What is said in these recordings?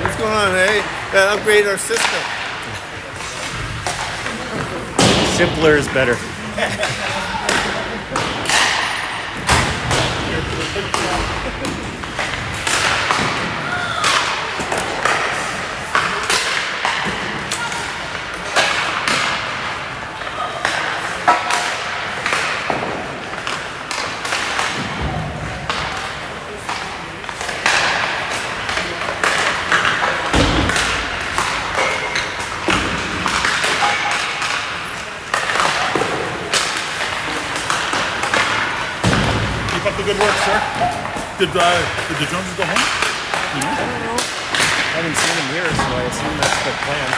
What's going on, hey? Upgrade our system. Simpler is better. Did the Joneses go home? You know? I don't know. I haven't seen him here, so I assume that's the plan.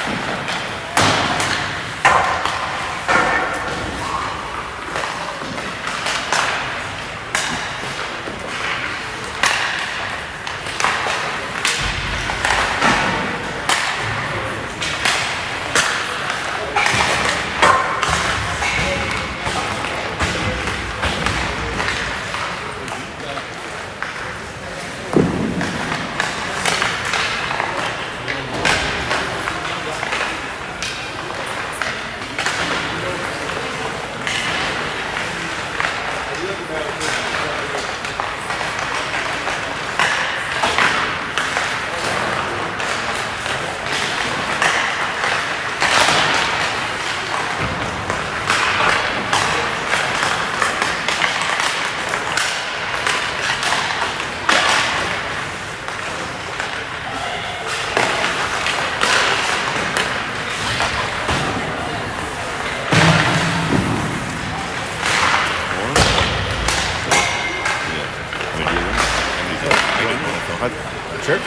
Sure.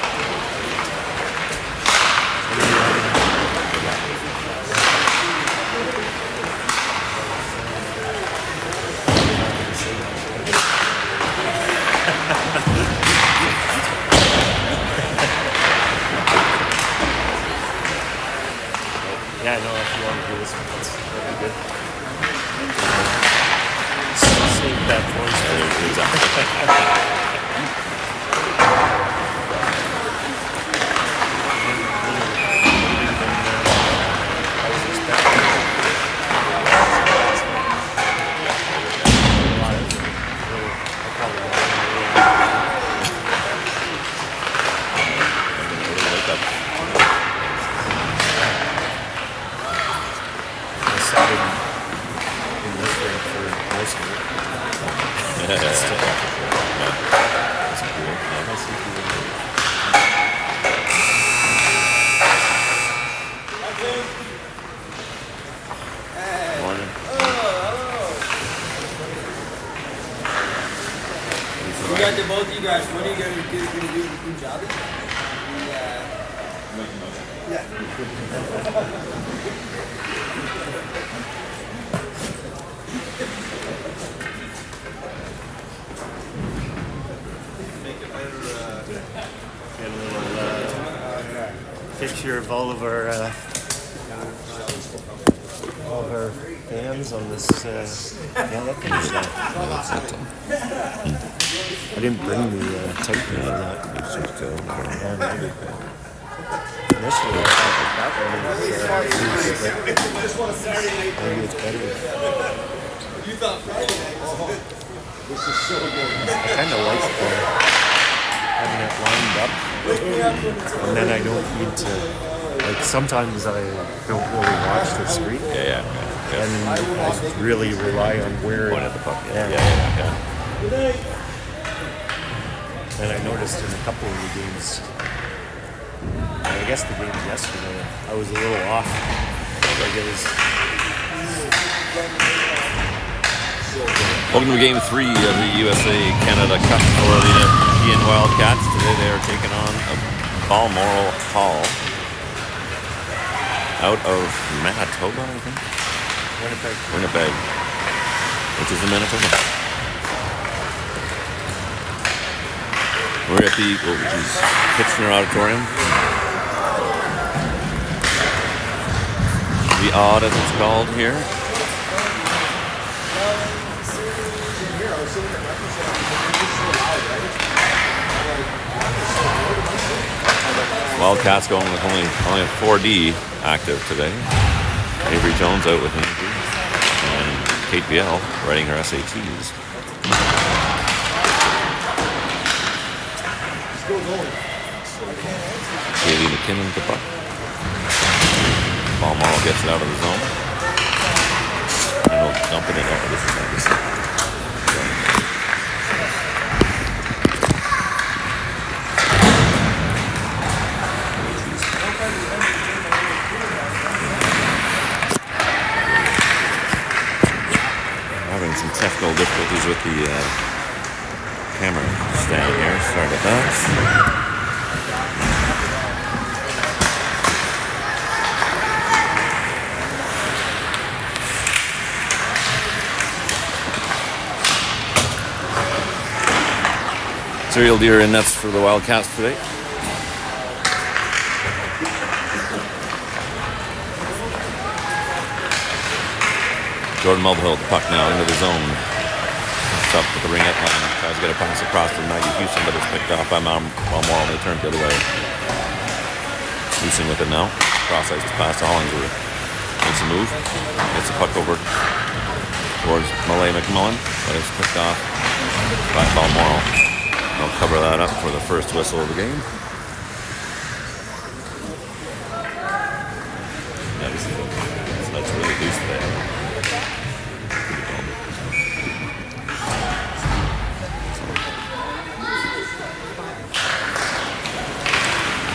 Yeah, I know if you want to do this one, that'd be good. Save that voice. Exactly. We got to both of you guys. When are you going to do Punjabi? Get a little picture of all of our fans on this. Yeah, that thing is I didn't bring the tape or that. Initially, I thought that one maybe it's better. You thought Friday. This is so good. I kind of like having it lined up, and then I don't need to. Like sometimes I don't really watch the screen. Yeah. And I really rely on where Point at the puck. Yeah. Yeah. And I noticed in a couple of the games, I guess the game yesterday, I was a little off. Like it was. Welcome to Game 3 of the USA-Canada Cup for the Nepean Wildcats. Today they are taking on Balmoral Goal out of Manitoba, I think. Winnipeg, which is in Manitoba. We're at the Kitchener Auditorium. The Odd, as it's called here. Wildcats going with only a 4D active today. Avery Jones out with an injury. And Kate Biel writing her SATs. Kaylee McKinnon with the puck. Balmoral gets it out of the zone. And we'll dump it in there. This is nice. Having some technical difficulties with the camera stand here. Sorry about that. Serial deer in nets for the Wildcats today. Jordan Mulvihill, the puck now into the zone. It's up at the ringette line. Tries to get a pass across to Maggie Houston, but it's picked off by Balmoral and they turn the other way. Houston with it now. Cross ice pass to Hollingsworth. Makes a move. Gets the puck over towards Malay McMullen, but it's picked off by Balmoral. They'll cover that up for the first whistle of the game. Yeah, that's really loose today.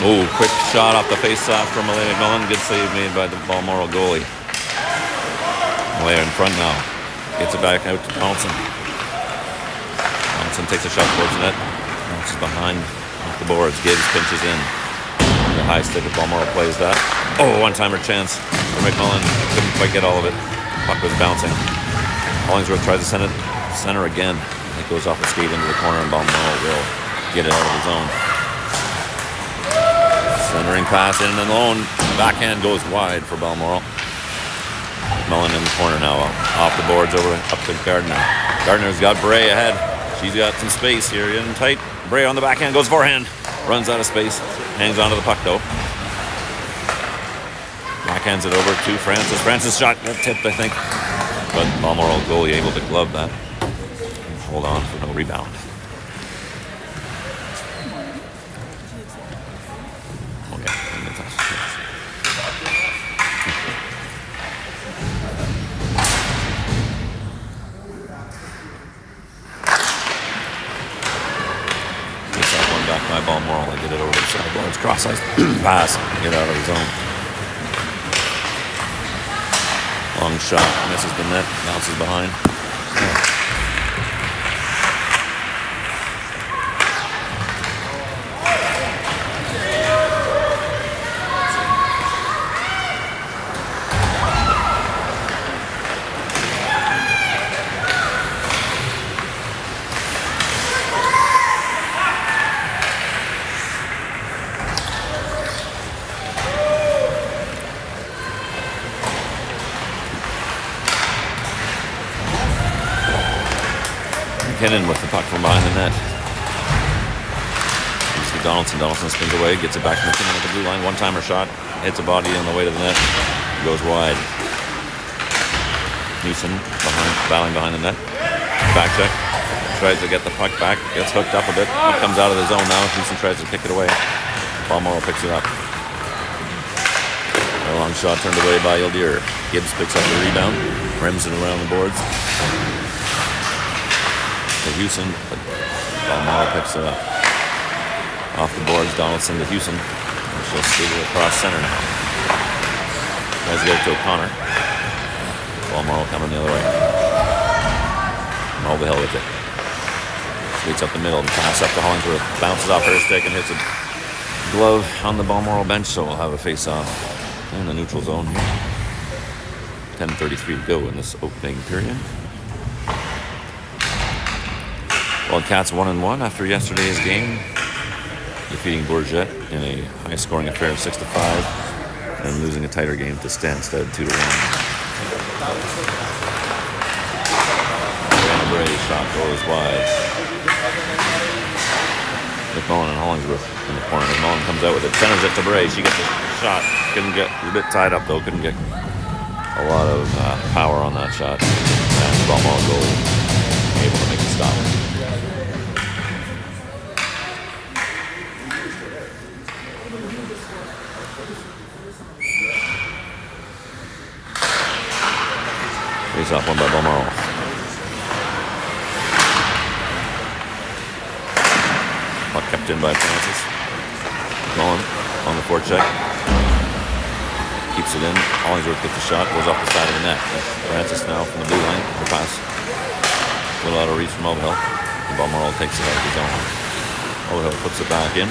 Oh, quick shot off the face-off from Malay McMullen. Good save made by the Balmoral goalie. Malay in front now. Gets it back out to Thompson. Thompson takes a shot towards the net. Bounces behind off the boards. Gibbs pinches in. The high stick of Balmoral plays that. Oh, one-timer chance for McMullen. Couldn't quite get all of it. Puck was bouncing. Hollingsworth tries to send it center again. It goes off the skate into the corner and Balmoral will get it out of the zone. Centering pass in and alone. Backhand goes wide for Balmoral. McMullen in the corner now. Off the boards over up to Gardner. Gardner's got Bray ahead. She's got some space here in tight. Bray on the backhand goes forehand. Runs out of space. Hangs onto the puck though. Backhands it over to Francis. Francis shot got tipped, I think. But Balmoral goalie able to glove that. Hold on for no rebound. By Balmoral, they get it over the sideboards, cross ice pass, get out of the zone. Long shot, misses the net, bounces behind. McKinnon with the puck from behind the net. Gives to Donaldson. Donaldson spins away, gets it back to McKinnon at the blue line. One-timer shot, hits a body on the way to the net, goes wide. Newson battling behind the net. Back check, tries to get the puck back, gets hooked up a bit. Puck comes out of the zone now. Newson tries to kick it away. Balmoral picks it up. A long shot turned away by Ildir. Gibbs picks up the rebound, rims it around the boards. To Houston, but Balmoral picks it up. Off the boards, Donaldson to Houston. She'll skate it across center now. Tries to get it to O'Connor. Balmoral coming the other way. Mulvihill with it. Skates up the middle, and pass up to Hollingsworth. Bounces off her stick and hits a glove on the Balmoral bench, so we'll have a face-off in the neutral zone here. 10:33 to go in this opening period. Wildcats 1-1 after yesterday's game, defeating Bourget in a high-scoring affair of 6-5, and losing a tighter game to Stansted 2-1. Bray's shot goes wide. McMullen and Hollingsworth in the corner. McMullen comes out with it, centers it to Bray. She gets the shot. Couldn't get a bit tied up though. Couldn't get a lot of power on that shot. And the Balmoral goalie able to make the stop. Face off one by Balmoral. Puck kept in by Francis. McMullen on the forecheck. Keeps it in. Hollingsworth gets the shot. Goes off the side of the net. Francis now from the blue line. The pass. A little out of reach from Mulvihill. Balmoral takes it out of his own. Odo puts it back in.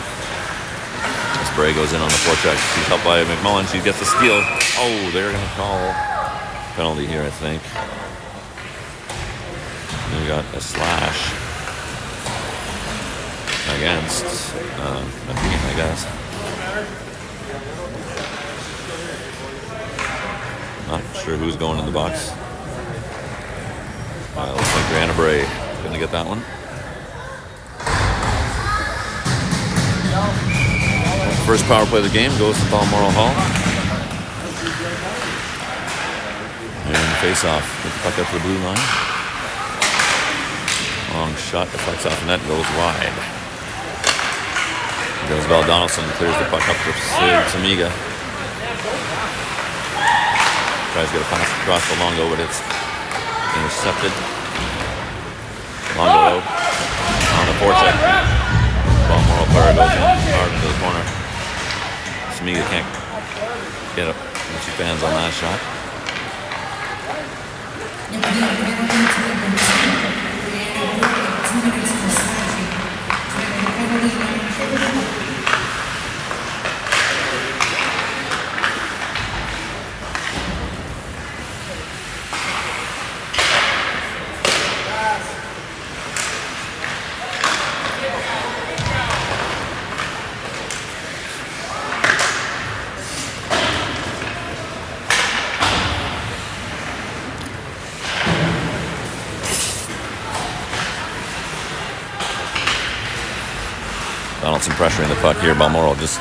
Spray goes in on the forecheck. She's helped by McMullen. She gets the steal. Oh, they're going to call penalty here, I think. We got a slash against Nepean, I guess. Not sure who's going in the box. Looks like Brianna Bray going to get that one. First power play of the game goes to Balmoral Hall. And face-off. Get the puck up to the blue line. Long shot deflects off the net and goes wide. Goes Val Donaldson, clears the puck up to Samiga. Tries to get a pass across the Longo, but it's intercepted. Longo out on the forecheck. Balmoral player goes hard into the corner. Samiga can't get up when she fans on that shot. Donaldson pressuring the puck here. Balmoral just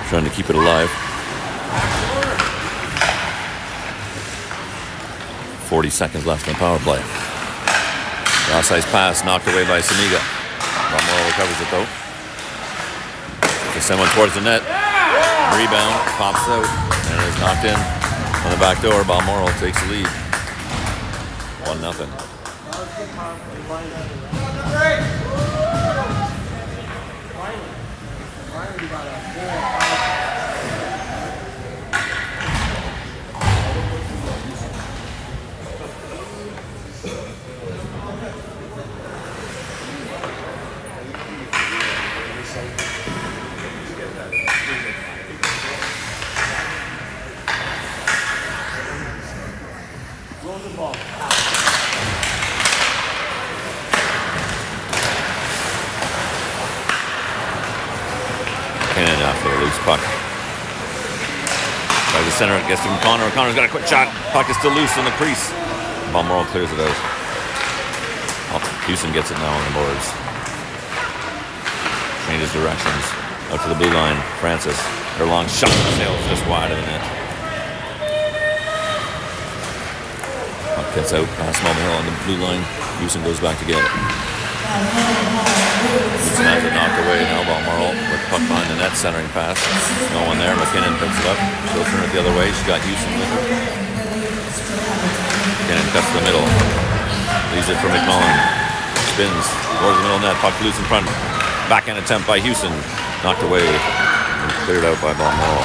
trying to keep it alive. 40 seconds left in the power play. Outside pass knocked away by Samiga. Balmoral recovers it though. Just send one towards the net. Rebound, pops out, and it is knocked in on the back door. Balmoral takes the lead. 1-0. Cannon after the loose puck. Tries the center, gets to O'Connor. O'Connor's got a quick shot. Puck is still loose in the crease. Balmoral clears it out. Houston gets it now on the boards. Changes directions. Out to the blue line. Francis. Her long shot sails just wide of the net. Puck gets out past Mulvihill on the blue line. Houston goes back to get it. Houston has it knocked away. Now Balmoral with the puck behind the net, centering pass. No one there. McKinnon picks it up. She'll turn it the other way. She's got Houston with her. McKinnon cuts to the middle. Leaves it for McMullen. Spins towards the middle net. Puck loose in front. Backhand attempt by Houston. Knocked away and cleared out by Balmoral.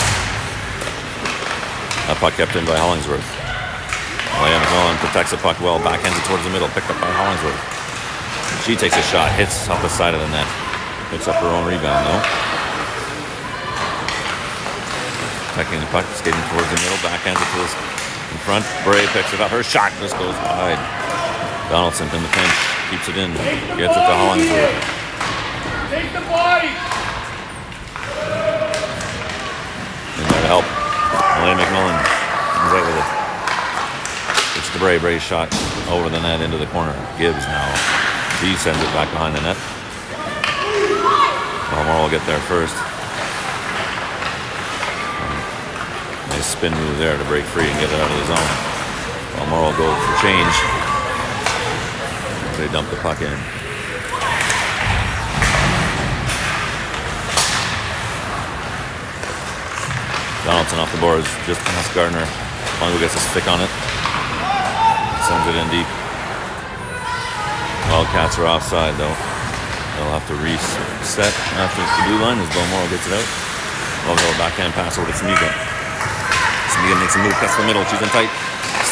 That puck kept in by Hollingsworth. McMullen protects the puck well. Backhands it towards the middle. Picked up by Hollingsworth. She takes a shot, hits off the side of the net. Picks up her own rebound though. Attacking the puck, skating towards the middle, backhands it to this in front. Bray picks it up, her shot just goes wide. Donaldson in the pinch, keeps it in, gets it to Hollingsworth. Take the body! In there to help. Elaine McMullen comes out with it. It's to Bray. Bray's shot over the net into the corner. Gibbs now. He sends it back behind the net. Balmoral will get there first. Nice spin move there to break free and get it out of the zone. Balmoral will go for change. They dump the puck in. Donaldson off the boards, just past Gardner. Longo gets a stick on it. Sends it in deep. Wildcats are offside though. They'll have to reset after the blue line as Balmoral gets it out. Mulvihill backhand pass over to Samiga. Samiga makes a move, cuts the middle, she's in tight.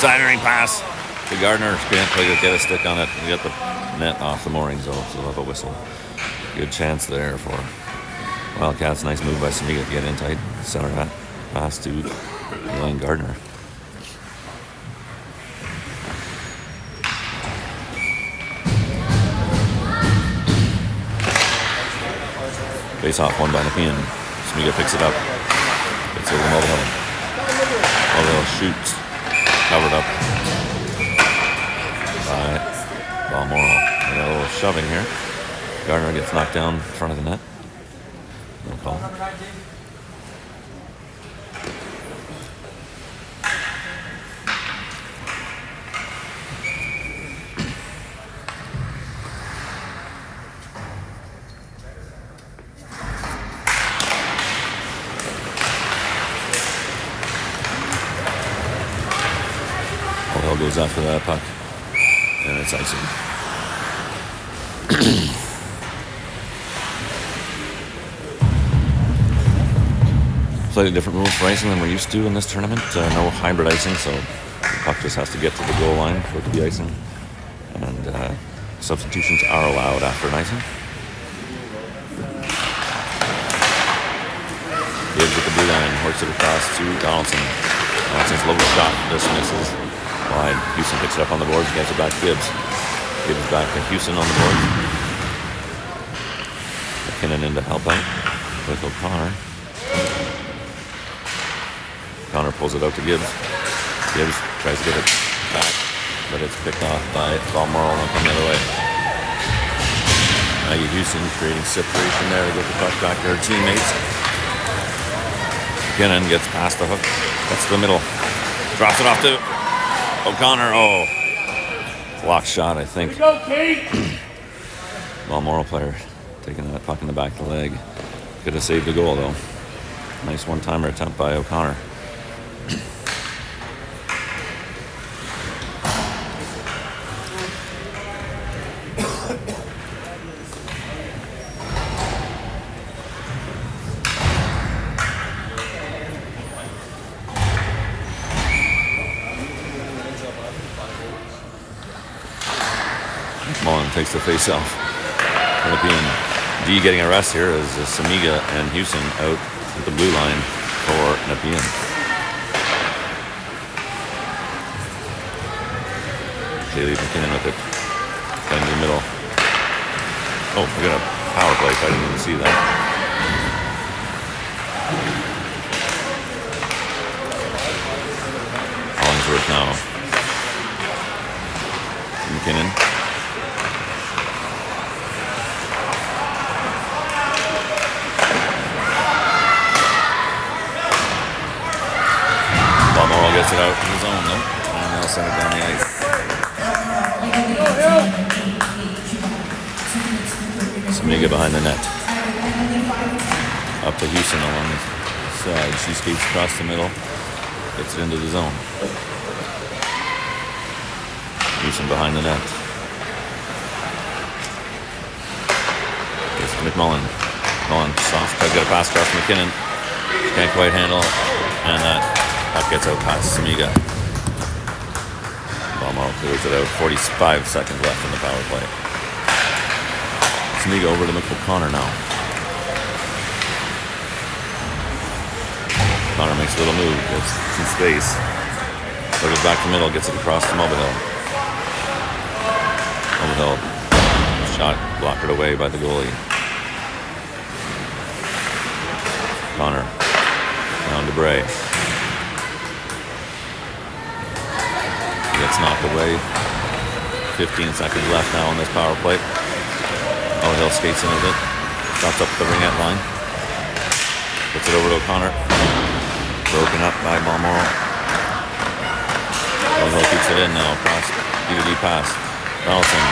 Sidering pass to Gardner. She can't play to get a stick on it. You got the net off the moorings, though, so they'll have a whistle. Good chance there for Wildcats. Nice move by Samiga to get in tight. Center that pass to Elaine Gardner. Face off won by Nepean. Samiga picks it up. Gets over Mulvihill. Mulvihill shoots. Covered up by Balmoral. A little shoving here. Gardner gets knocked down in front of the net. No call. Mulvihill goes after that puck. And it's icing. Slightly different rules for icing than we're used to in this tournament. No hybrid icing, so the puck just has to get to the goal line for it to be icing. And substitutions are allowed after an icing. Gibbs at the blue line, works it across to Donaldson. Donaldson's low shot, just misses. Wide. Houston picks it up on the boards, gets it back to Gibbs. Gibbs back to Houston on the board. McKinnon in to help out with O'Connor. Connor pulls it out to Gibbs. Gibbs tries to get it back, but it's picked off by Balmoral and come the other way. Maggie Houston creating separation there to get the puck back to her teammates. McKinnon gets past the hook. That's the middle. Drops it off to O'Connor. Oh, blocked shot, I think. Go, Kate! Balmoral player taking that puck in the back of the leg. Could have saved the goal, though. Nice one-timer attempt by O'Connor. Mullen takes the face-off. Nepean D getting a rest here as Samiga and Houston out at the blue line for Nepean. Kaylee McKinnon with it. Down in the middle. Oh, we got a power play. I didn't even see that. Hollingsworth now. McKinnon. Balmoral gets it out in his own, though. And they'll send it down the ice. Samiga behind the net. Up to Houston along the side. She skates across the middle. Gets it into the zone. Houston behind the net. Gets to McMullen. McMullen soft. Tries to get a pass across to McKinnon. Can't quite handle. And that puck gets out past Samiga. Balmoral clears it out. 45 seconds left in the power play. Samiga over to O'Connor now. O'Connor makes a little move. Gets some space. Goes back to middle. Gets it across to Mulvihill. Mulvihill shot blocked away by the goalie. O'Connor down to Bray. Gets knocked away. 15 seconds left now on this power play. Mulvihill skates in with it. Stops up the ringette line. Puts it over to O'Connor. Broken up by Balmoral. Mulvihill keeps it in now. Across D-to-D pass. Donaldson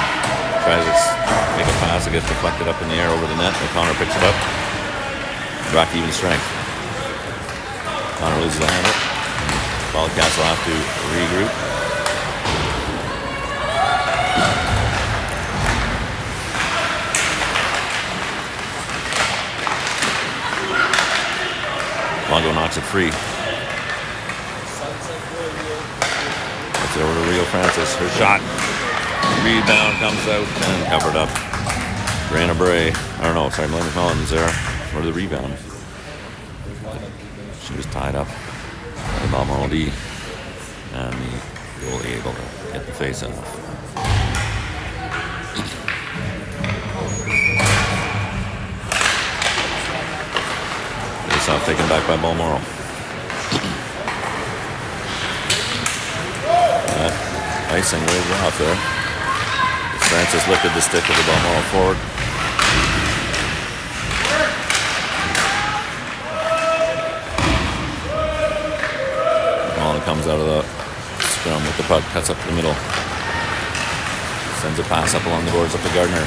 tries to make a pass. It gets deflected up in the air over the net. O'Connor picks it up. Back even strength. O'Connor loses the handle. Wildcats will have to regroup. Longo knocks it free. Gets it over to Rio Francis. Her shot Rebound comes out and covered up. Brianna Bray. I don't know. Sorry, Melanie McMullen was there for the rebound. She was tied up by Balmoral D. And the goalie able to get the face off. Face off taken back by Balmoral. Icing waved off there. Francis lifted the stick of the Balmoral forward. Mullen comes out of the scrum with the puck, cuts up to the middle. Sends a pass up along the boards up to Gardner.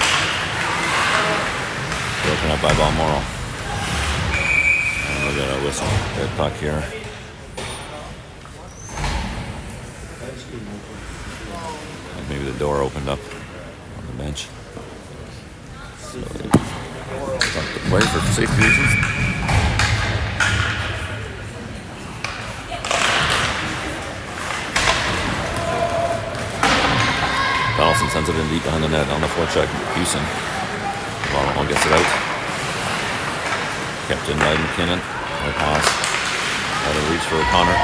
Broken up by Balmoral. And we'll get a whistle. Dead puck here. Maybe the door opened up on the bench. So they start to play for safety reasons. Donaldson sends it in deep behind the net on the forecheck. Houston. Balmoral gets it out. Kept in by McKinnon. No pass. Out of reach for O'Connor.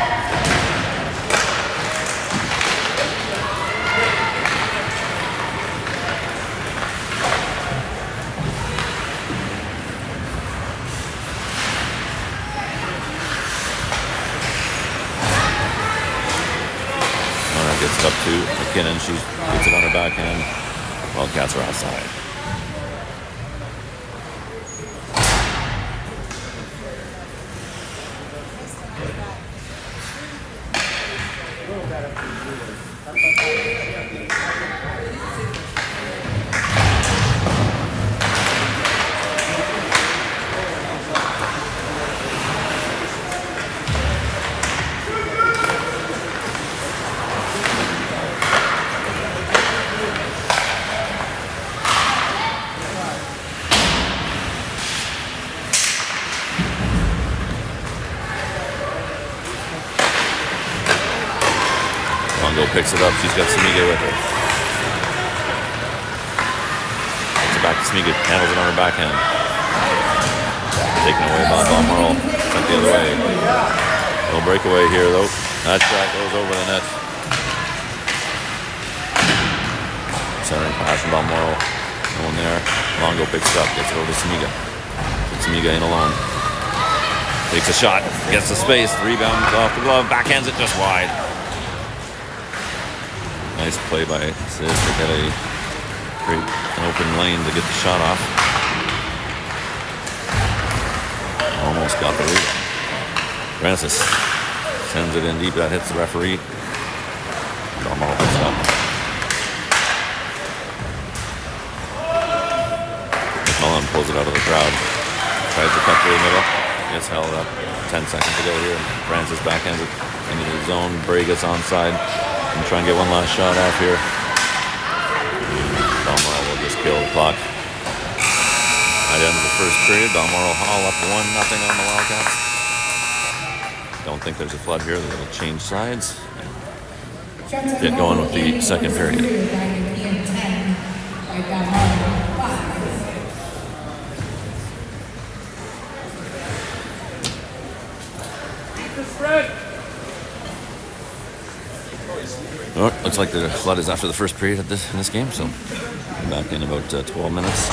Gets it up to McKinnon. She gets it on her backhand. Wildcats are outside. Picks it up. She's got Samiga with her. Gets it back to Samiga. Handles it on her backhand. Taken away by Balmoral. Sent the other way. No breakaway here though. That shot goes over the net. Centering pass from Balmoral. No one there. Longo picks it up. Gets it over to Samiga. Puts Samiga in alone. Takes a shot. Gets the space. Rebound off the glove. Backhands it just wide. Nice play by Sid to get an open lane to get the shot off. Almost got the rebound. Francis sends it in deep. That hits the referee. Balmoral picks it up. McMullen pulls it out of the crowd. Tries to cut through the middle. Gets held up. 10 seconds to go here. Francis backhands it into the zone. Bray gets onside. And try and get one last shot off here. Balmoral will just kill the clock. At the end of the first period, Balmoral haul up 1-0 on the Wildcats. Don't think there's a flood here. They'll change sides. Get going with the second period. Oh, looks like the flood is after the first period in this game, so back in about 12 minutes.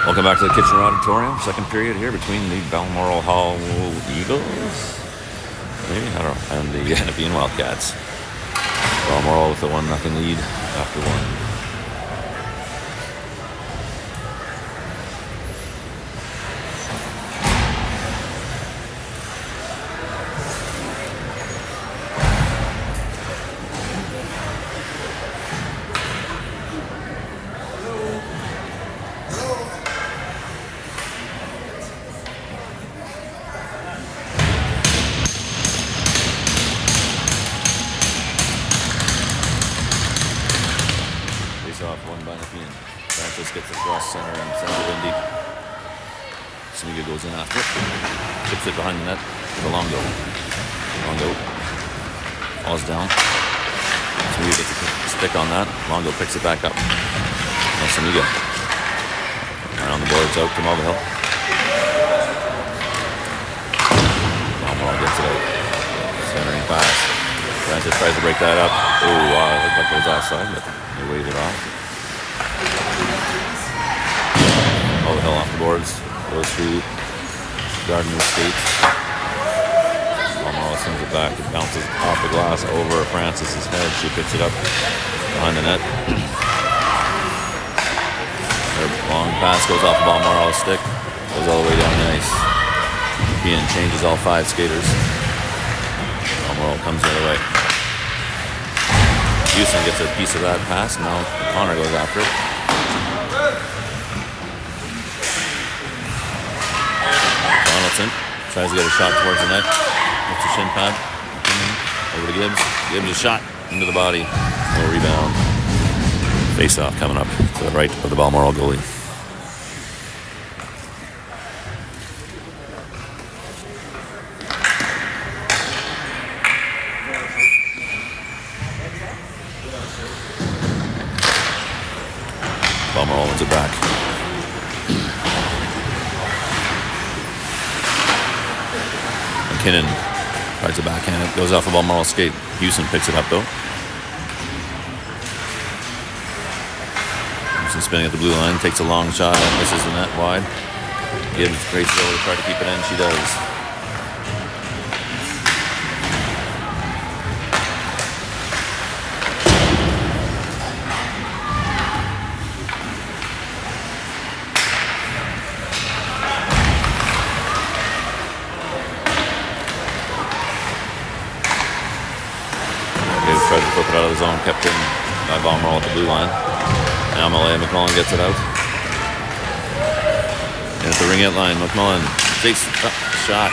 Welcome back to the Kitchener Auditorium. Second period here between the Balmoral Hall Eagles and the Nepean Wildcats. Balmoral with a 1-0 lead after one. Off one by Nepean. Francis gets across center and sends it Indy. Samiga goes in after it. Chips it behind the net for Longo. Longo. All's down. Samiga gets a stick on that. Longo picks it back up. Now Samiga. Around the boards out to Mulvihill. Balmoral gets it out. Centering pass. Francis tries to break that up. Oh, wow. It looked like it was offside, but they waved it off. Mulvihill off the boards. Goes through Gardner skates. Balmoral sends it back. It bounces off the glass over Francis's head. She picks it up behind the net. Her long pass goes off the Balmoral's stick. Goes all the way down the ice. Nepean changes all 5 skaters. Balmoral comes the other way. Houston gets a piece of that pass. Now Connor goes after it. Donaldson tries to get a shot towards the net. Gets a shin pad. Over to Gibbs. Gibbs a shot into the body. No rebound. Face off coming up to the right of the Balmoral goalie. Balmoral wins it back. McKinnon tries to backhand it. Goes off a Balmoral skate. Houston picks it up though. Houston spinning at the blue line. Takes a long shot and misses the net wide. Gibbs races over to try to keep it in. She does. Tried to flip it out of the zone, kept in by Balmoral at the blue line. Now McMullen gets it out. And at the ring out line, McMullen takes shot.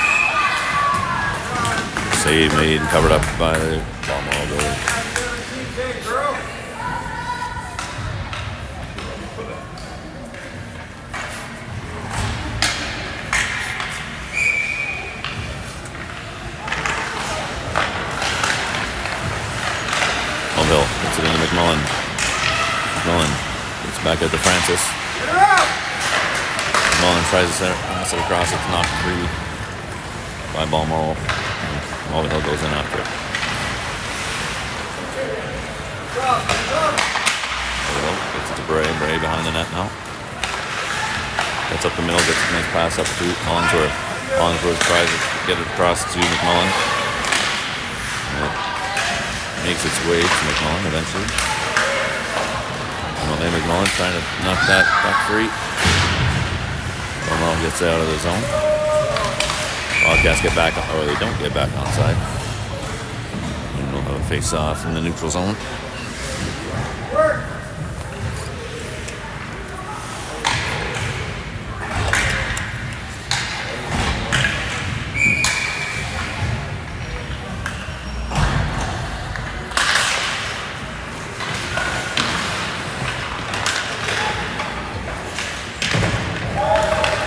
Save made and covered up by the Balmoral goalie. Hill gets it into McMullen. McMullen gets back out to Francis. McMullen tries to pass it across. It's knocked free by Balmoral. Mulvihill goes in after it. Mulvihill gets it to Bray. Bray behind the net now. Gets up the middle, gets a nice pass up to Hollingsworth. Hollingsworth tries to get it across to McMullen. Makes its way to McMullen eventually. McMullen trying to knock that back free. Balmoral gets out of the zone. Wildcats get back, or they don't get back onside. And we'll have a face off in the neutral zone.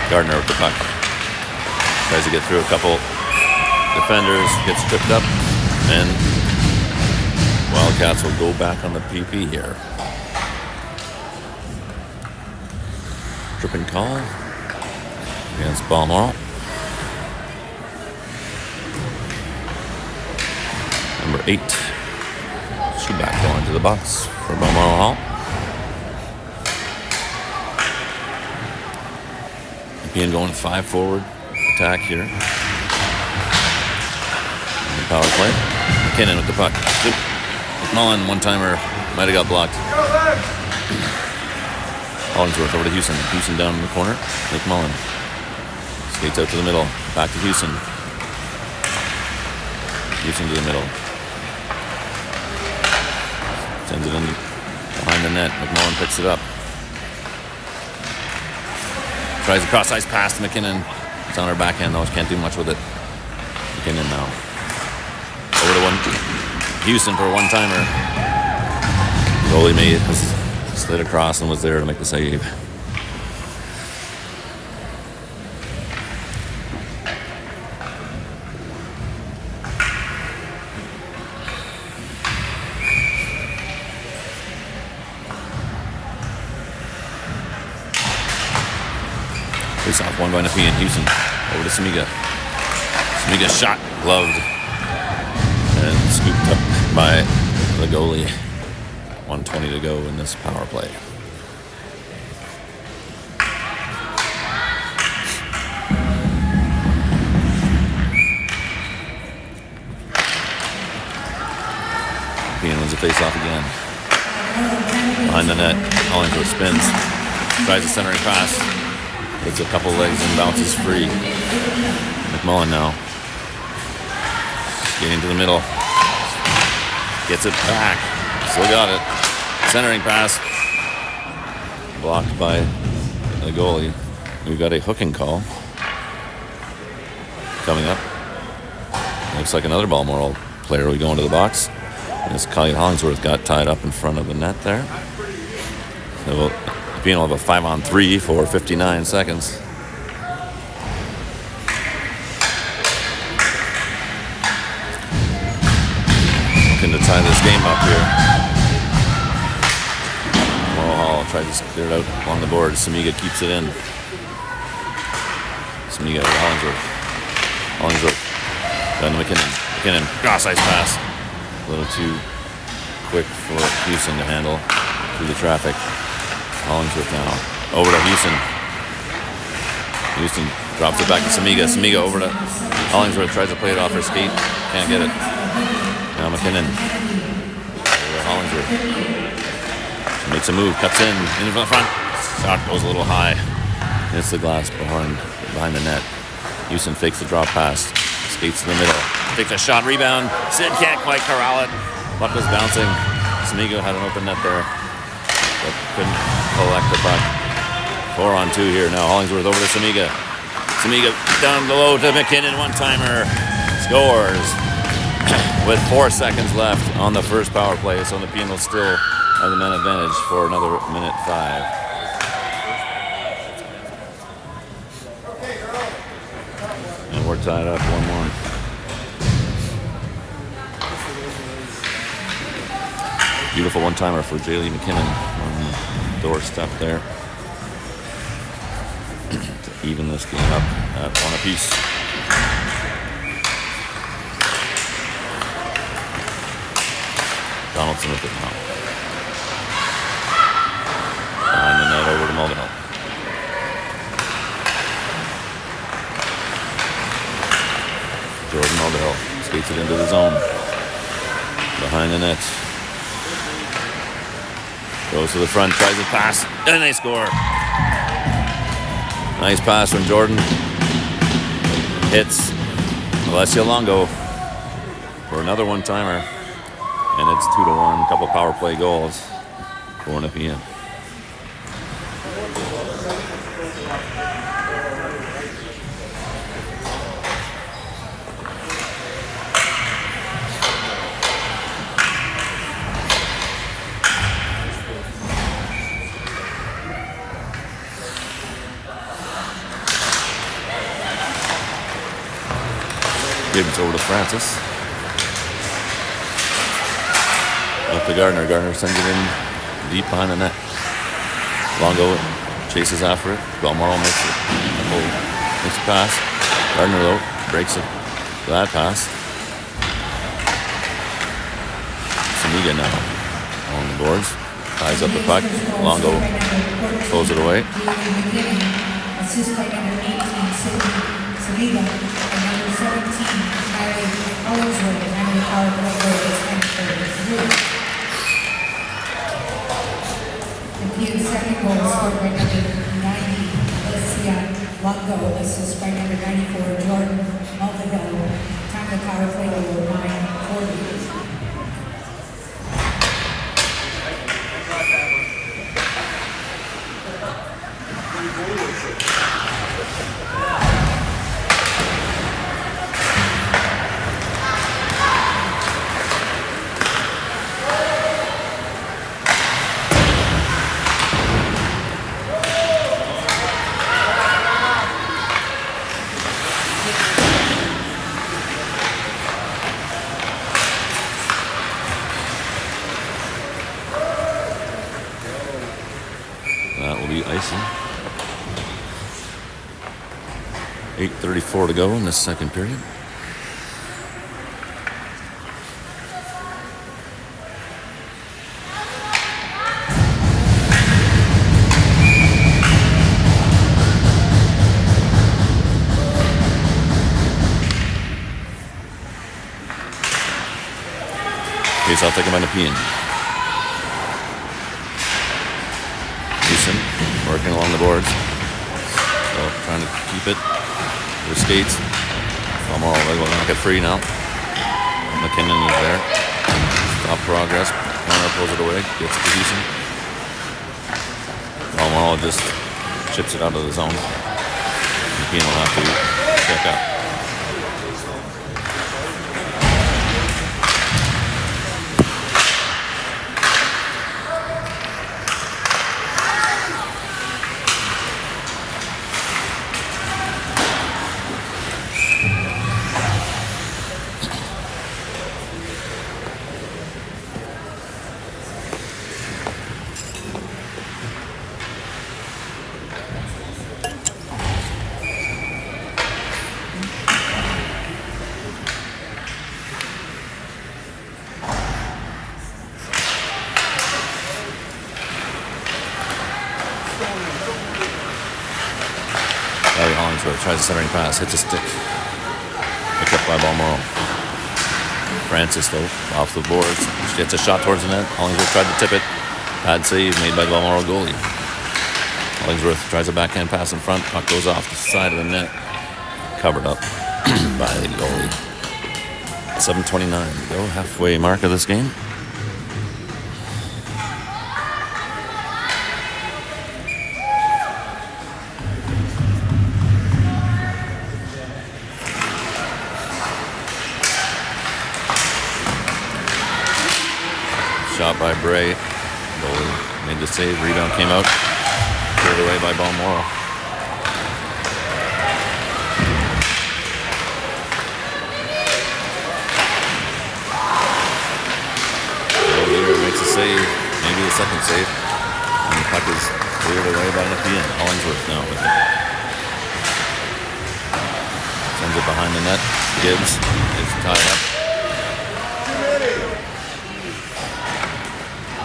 Gardner with the puck. Tries to get through a couple defenders, gets tripped up, and Wildcats will go back on the PP here. Tripping call against Balmoral. Number 8. Schuback going to the box for Balmoral Hall. Nepean going 5 forward attack here. Power play. McKinnon with the puck. McMullen, one-timer, might have got blocked. Hollingsworth over to Houston. Houston down in the corner. McMullen skates out to the middle. Back to Houston. Houston to the middle. Sends it in behind the net. McMullen picks it up. Tries a cross-ice pass to McKinnon. It's on her backhand though. She can't do much with it. McKinnon now. Over to Houston for a one-timer. Goalie made slid across and was there to make the save. Face off one by Nepean. Houston over to Samiga. Samiga shot, gloved, and scooped up by the goalie. 1:20 to go in this power play. Nepean wins the face-off again. Behind the net, Hollingsworth spins, tries a centering pass. Gets a couple legs and bounces free. McMullen now. Getting to the middle. Gets it back. Still got it. Centering pass. Blocked by the goalie. We've got a hooking call coming up. Looks like another Balmoral player will go into the box. As Kyle Hollingsworth got tied up in front of the net there. So Nepean will have a 5-on-3 for 59 seconds. Looking to tie this game up here. Hall tries to clear it out along the board. Samiga keeps it in. Samiga to Hollingsworth. Hollingsworth. Down to McKinnon. McKinnon. Cross-ice pass. A little too quick for Houston to handle through the traffic. Hollingsworth now. Over to Houston. Houston drops it back to Samiga. Samiga over to Hollingsworth. Tries to play it off her skate. Can't get it. Now McKinnon. Over to Hollingsworth. Makes a move. Cuts in the front. Shot goes a little high. Hits the glass behind the net. Houston fakes the drop pass. Skates to the middle. Takes a shot. Rebound. Sid can't quite corral it. Puck was bouncing. Samiga had an open net there. But couldn't collect the puck. 4-on-2 here now. Hollingsworth over to Samiga. Samiga down below to McKinnon. One-timer. Scores. With 4 seconds left on the first power play. So Nepean will still have the man advantage for another minute 5. And we're tied up 1-1. Beautiful one-timer for Jaylee McKinnon on the doorstep there to even this game up at 1 apiece. Donaldson with it now. Behind the net over to Mulvihill. Jordan Mulvihill skates it into the zone. Behind the net. Goes to the front, tries to pass, and they score. Nice pass from Jordan. Hits Alessia Longo for another one-timer. And it's 2-1, couple power play goals for Nepean. Gives it over to Francis. Up to Gardner. Gardner sends it in deep behind the net. Longo chases after it. Balmoral makes a pass. Gardner though breaks it for that pass. Samiga now on the boards. Ties up the puck. Longo throws it away. assist by number 18, Sydney Saliba, and number 17, Kylie Hollingsworth, and the power play goal is Nepean. Nepean's second goal scored by number 90, Nepean Goal, assist by number 94, Jordan Mulvihill. Time the power play goal 9:40. That will be icing. 8:34 to go in this second period. Face off taken by Nepean. Working along the boards. So trying to keep it. Their skates. Balmoral will knock it free now. McKinnon is there. Stop progress. Corner pulls it away. Gets to Houston. Balmoral just chips it out of the zone. McKinnon will have to check up. Hollingsworth tries a centering pass, hits a stick. Picked up by Balmoral. Francis, though, off the boards. She gets a shot towards the net. Hollingsworth tried to tip it. Bad save made by Balmoral goalie. Hollingsworth tries a backhand pass in front. Puck goes off the side of the net. Covered up by the goalie. 7:29 to go, halfway mark of this game. Shot by Bray. Goalie made the save. Rebound came out. Cleared away by Balmoral. Goalie makes a save. Maybe the second save. And the puck is cleared away by Nepean. Hollingsworth now with it. Sends it behind the net. Gibbs is tied up.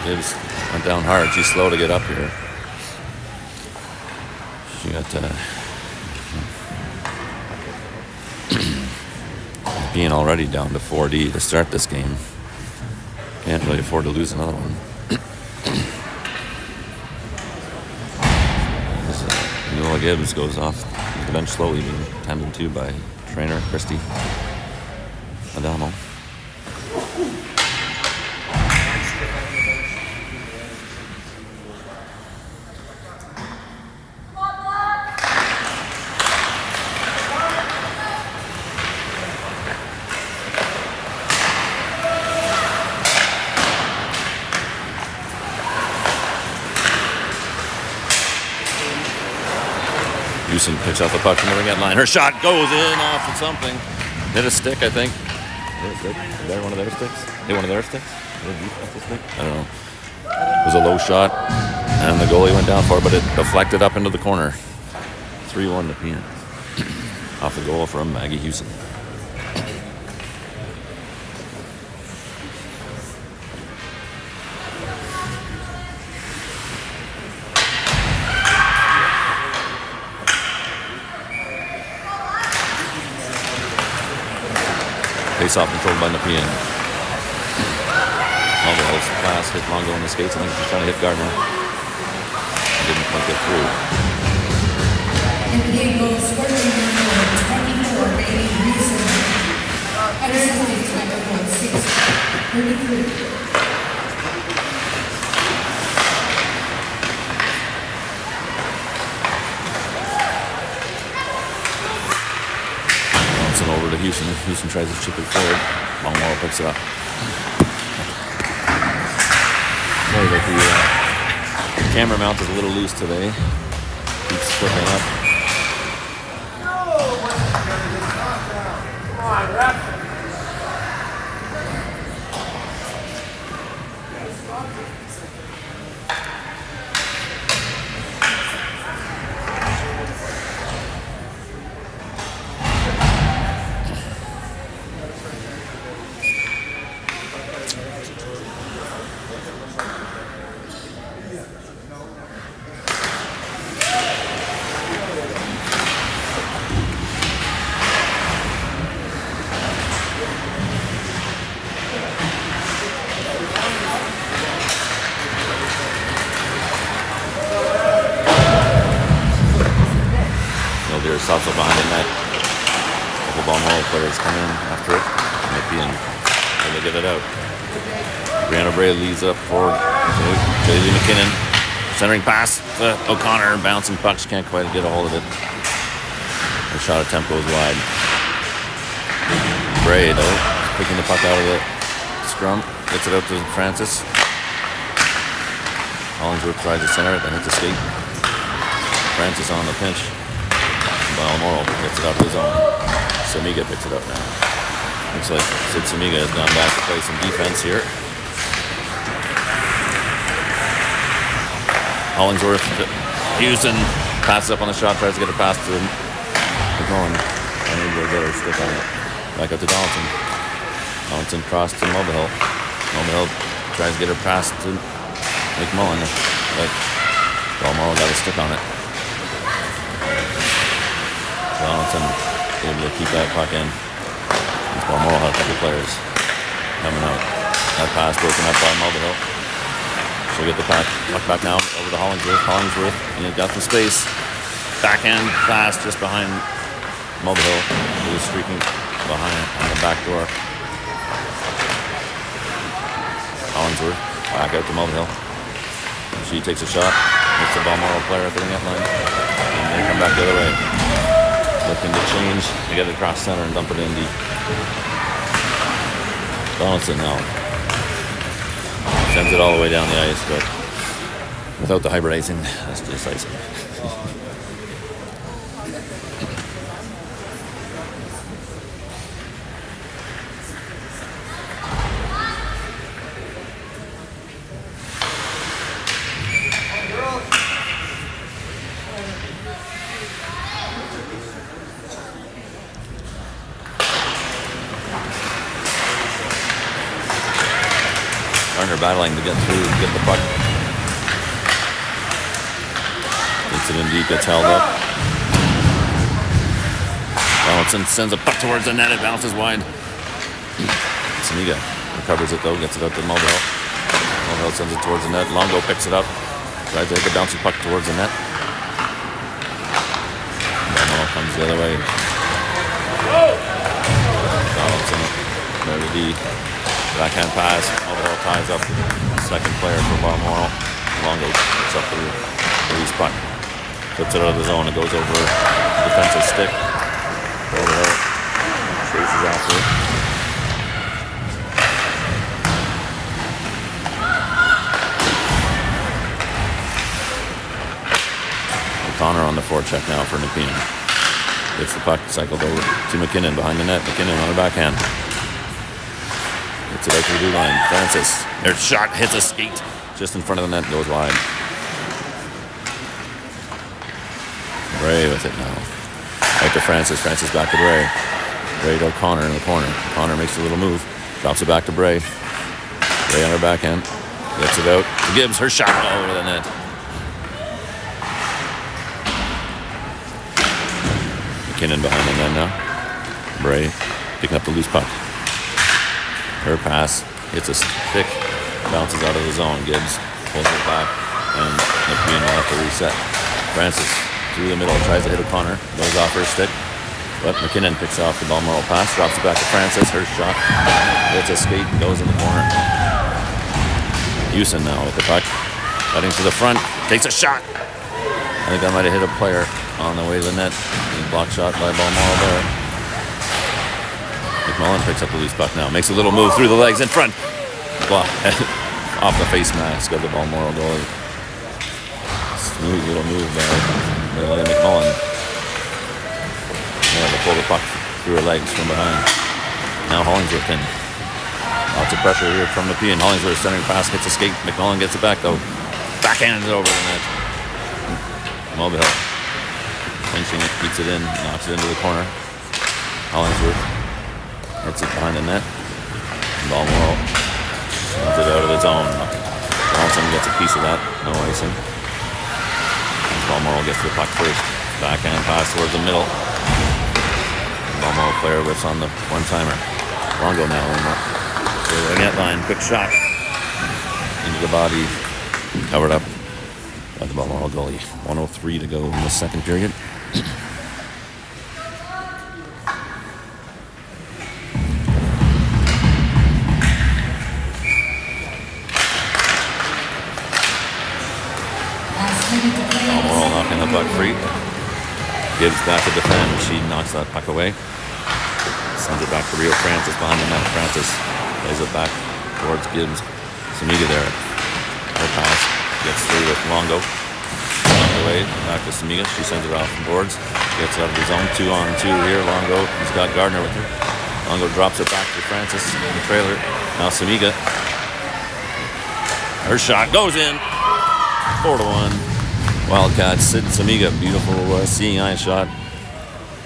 Gibbs went down hard. She's slow to get up here. She got being already down to 4D to start this game. Can't really afford to lose another one. Noah Gibbs goes off the bench slowly, being tended to by trainer Christy Adamo. Houston picks off the puck from the ring line. Her shot goes in off of something. Hit a stick, I think. Is that one of their sticks? Hit one of their sticks? I don't know. It was a low shot, and the goalie went down for it, but it deflected up into the corner. 3-1 Nepean. Off the goal from Maggie Houston. Face-off controlled by Nepean. Mulvihill's pass hit Longo on the skates. I think he's trying to hit Gardner. Didn't quite get through. Nepean Goal scored by number 24, Bailey Reason. Undersized by number 6, 33. Over to Houston. Houston tries to chip it forward. Balmoral picks it up. Sorry that the camera mount is a little loose today. Keeps flipping up. Come on, ref. Also behind the net. A couple Balmoral players come in after it. Nepean able to get it out. Brianna Bray leads up forward. Bailey McKinnon. Centering pass to O'Connor. Bouncing puck. She can't quite get a hold of it. Her shot attempt goes wide. Bray, though, picking the puck out of the scrum. Gets it out to Francis. Hollingsworth tries to center it, then hits the skate. Francis on the pinch. Balmoral gets it up his own. Samiga picks it up now. Looks like Sid Samiga has gone back to play some defense here. Hollingsworth, Houston passes up on the shot, tries to get it past to McMullen. And he'll get her stick on it. Back up to Donaldson. Donaldson crossed to Mulvihill. Mulvihill tries to get her past to McMullen. But Balmoral got a stick on it. Donaldson able to keep that puck in. Balmoral had a couple players coming out. That pass broken up by Mulvihill. She'll get the puck back now over to Hollingsworth. Hollingsworth, and he's got some space. Backhand pass just behind Mulvihill, who is streaking behind on the back door. Hollingsworth back out to Mulvihill. She takes a shot. Hits the Balmoral player at the net line. And they come back the other way. Looking to change, to get it across center and dump it in deep. Donaldson now sends it all the way down the ice, but without the hybrid icing, that's just icing. Battling to get through, get the puck. Gets it in deep, gets held up. Donaldson sends a puck towards the net, it bounces wide. Samiga recovers it though, gets it out to Mulvihill. Mulvihill sends it towards the net, Longo picks it up, tries to hit the bouncy puck towards the net. Balmoral comes the other way. Donaldson, there to D. Backhand pass, Mulvihill ties up second player for Balmoral. Longo picks up the release puck. Puts it out of the zone, it goes over the defensive stick. Mulvihill chases after it. O'Connor on the forecheck now for Nepean. Gets the puck, cycled over to McKinnon behind the net. McKinnon on the backhand. Gets it out to the blue line. Francis. Their shot hits a skate just in front of the net, goes wide. Bray with it now. Right to Francis. Francis back to Bray. Bray to O'Connor in the corner. O'Connor makes a little move. Drops it back to Bray. Bray on her backhand. Gets it out to Gibbs. Her shot all over the net. McKinnon behind the net now. Bray picking up the loose puck. Her pass hits a stick, bounces out of the zone. Gibbs pulls it back, and Nepean will have to reset. Francis through the middle, tries to hit O'Connor, goes off her stick, but McKinnon picks off the Balmoral pass, drops it back to Francis. Her shot hits a skate, goes in the corner. Houston now with the puck, cutting to the front, takes a shot. I think I might have hit a player on the way to the net. Block shot by Balmoral there. McMullen picks up the loose puck now, makes a little move through the legs in front. Block off the face mask of the Balmoral goalie. Smooth little move by McMullen. Yeah, to pull the puck through her legs from behind. Now Hollingsworth in. Lots of pressure here from Nepean. Hollingsworth centering pass, hits a skate. McMullen gets it back though. Backhands it over the net. Mobile. Pinching it, beats it in, knocks it into the corner. Hollingsworth hits it behind the net. Balmoral sends it out of the zone. Johnson gets a piece of that. No icing. Balmoral gets the puck first. Backhand pass towards the middle. Balmoral player whips on the one-timer. Longo now in the net line. Quick shot into the body. Covered up by the Balmoral goalie. 1:03 to go in the second period. Balmoral knocking the puck free. Gibbs back to defend. She knocks that puck away. Sends it back to Rio Francis behind the net. Francis lays it back towards Gibbs. Samiga there. Her pass gets through with Longo. Knocked away. Back to Samiga. She sends it off the boards. Gets out of the zone. 2-on-2 here. Longo. He's got Gardner with her. Longo drops it back to Francis in the trailer. Now Samiga. Her shot goes in. 4-1. Wildcats. Sid Samiga. Beautiful seeing eye shot.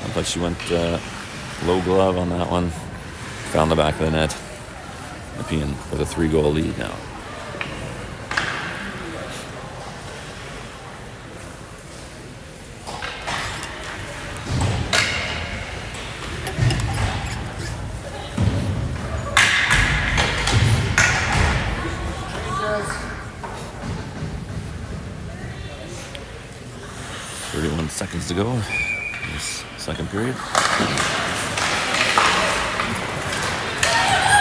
Looked like she went low glove on that one. Found the back of the net. Nepean with a 3-goal lead now. Seconds to go in this second period.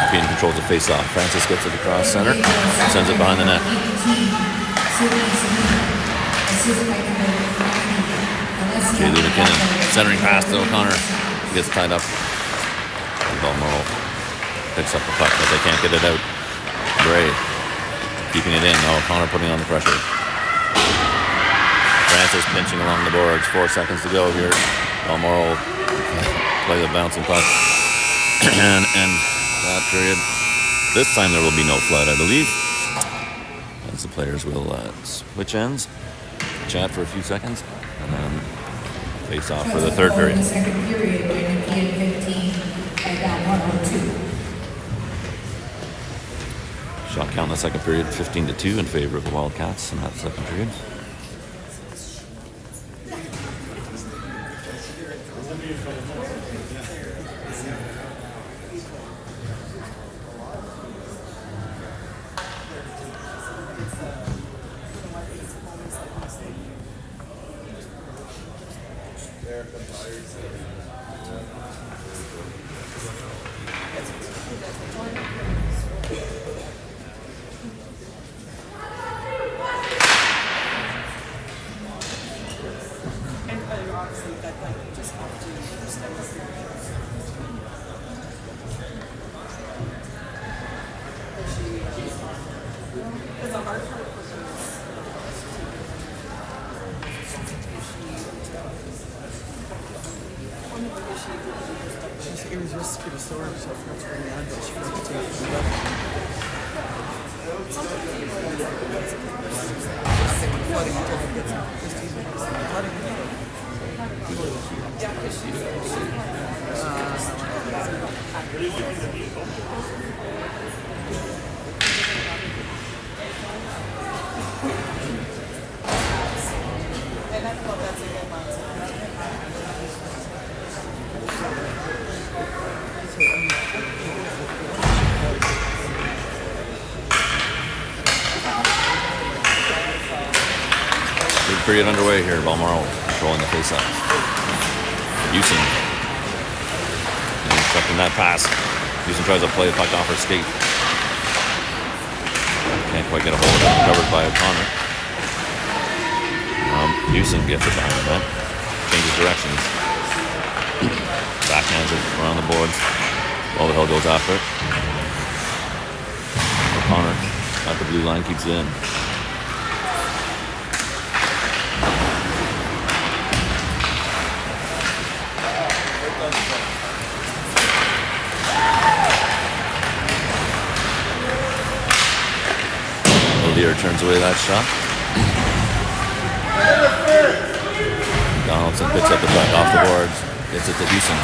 Nepean controls the face-off. Francis gets it across center. Sends it behind the net. Kaylee McKinnon centering pass to O'Connor. He gets tied up. Balmoral picks up the puck, but they can't get it out. Gray keeping it in. Now O'Connor putting on the pressure. Francis pinching along the boards. 4 seconds to go here. Balmoral play the bouncing puck and end that period. This time there will be no flood, I believe, as the players will switch ends, chat for a few seconds, and then face off for the third period. The second period, Nepean 15 and Balmoral 2. Shot count in the second period, 15-2 in favor of the Wildcats in that second period. It was just pretty sore, so I forgot to bring it on, but she forgot to take it off. Flooding until it gets out. period underway here. Balmoral controlling the face-off. Houston. Intercepting that pass. Houston tries to play the puck off her skate. Can't quite get a hold of it. Covered by O'Connor. Houston gets it behind the net. Changes directions. Backhands it around the boards. Mulvihill goes after it. O'Connor at the blue line, keeps it in. O'Leary turns away that shot. Donaldson picks up the puck off the boards. Gets it to Houston.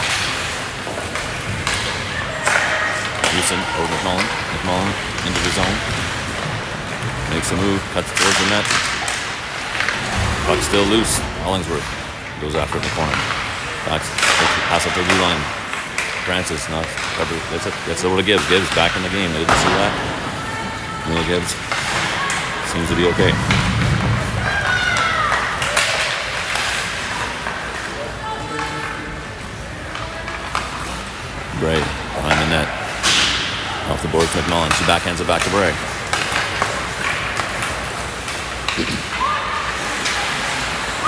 Houston over McMullen. McMullen into the zone. Makes a move. Cuts towards the net. Puck still loose. Hollingsworth goes after the corner. Pass up to the blue line. Francis knocks. Gets over to Gibbs. Gibbs back in the game. They didn't see that. Neil Gibbs seems to be okay. Bray behind the net. Off the board to McMullen. She backhands it back to Bray.